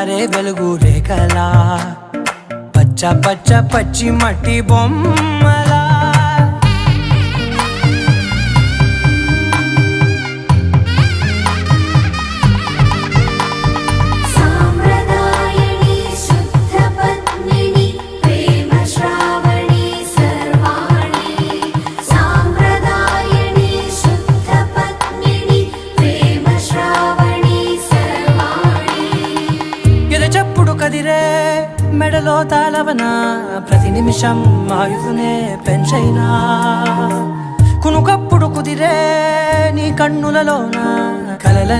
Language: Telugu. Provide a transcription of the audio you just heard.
జారే వెలుగు రేఖలా పచ్చ పచ్చ పచ్చి మట్టి బొమ్మలా చెప్పుడు కదిరే మెడలో తాళవన ప్రతి నిమిషం ఆయుధునే పెంచైనా కునుకప్పుడు కుదిరే నీ కన్నులలోన కలల